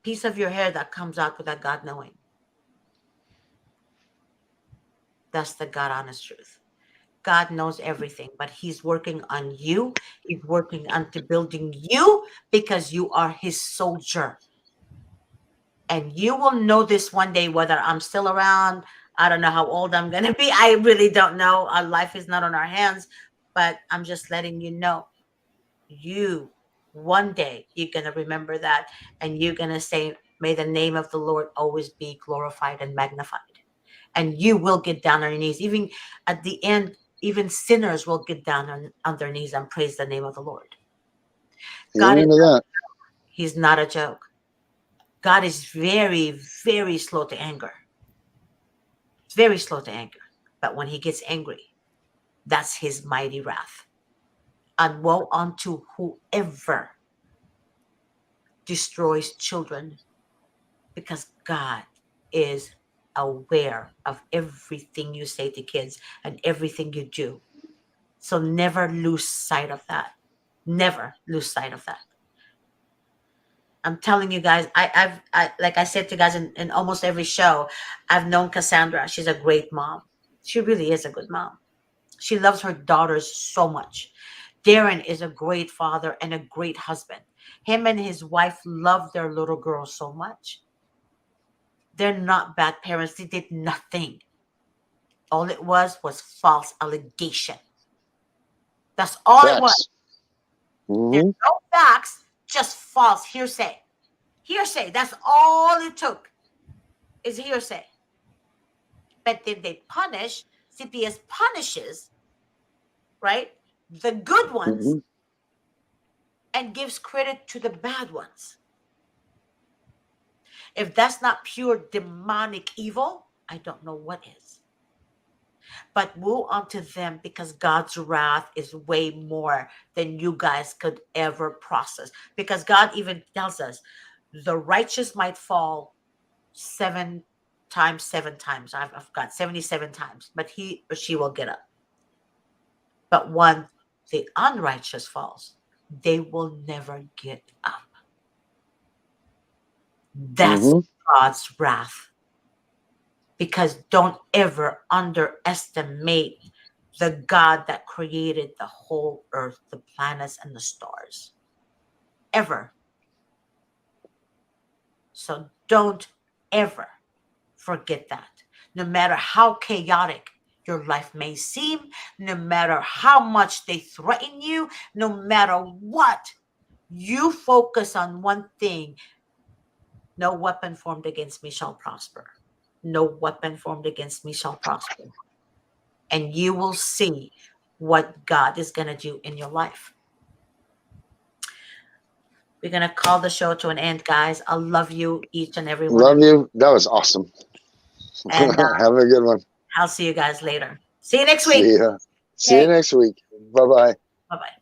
piece of your hair that comes out without God knowing. That's the God honest truth. God knows everything, but he's working on you. He's working on to building you because you are his soldier. And you will know this one day, whether I'm still around. I don't know how old I'm going to be. I really don't know. Our life is not on our hands, but I'm just letting you know. You one day you're going to remember that, and you're going to say, may the name of the Lord always be glorified and magnified. And you will get down on your knees. Even at the end, even sinners will get down on their knees and praise the name of the Lord. God is not, he's not a joke. God is very, very slow to anger. Very slow to anger. But when he gets angry, that's his mighty wrath. And woe unto whoever destroys children, because God is aware of everything you say to kids and everything you do. So never lose sight of that. Never lose sight of that. I'm telling you guys, I've like I said to you guys in almost every show, I've known Cassandra. She's a great mom. She really is a good mom. She loves her daughters so much. Darren is a great father and a great husband. Him and his wife love their little girl so much. They're not bad parents. They did nothing. All it was false allegation. That's all it was. There's no facts, just false hearsay. Hearsay. That's all it took, is hearsay. But then they punish. CPS punishes, right, the good ones and gives credit to the bad ones. If that's not pure demonic evil, I don't know what is. But woe unto them, because God's wrath is way more than you guys could ever process. Because God even tells us the righteous might fall 7 times. I've got 77 times, but he or she will get up. But when the unrighteous falls, they will never get up. That's God's wrath. Because don't ever underestimate the God that created the whole earth, the planets, and the stars. Ever. So don't ever forget that. No matter how chaotic your life may seem, no matter how much they threaten you, no matter what, you focus on one thing. No weapon formed against me shall prosper. No weapon formed against me shall prosper. And you will see what God is going to do in your life. We're going to call the show to an end, guys. I love you, each and every one. Love you. That was awesome. And have a good one. I'll see you guys later. See you next week. See ya. See you next week. Bye-bye. Bye-bye.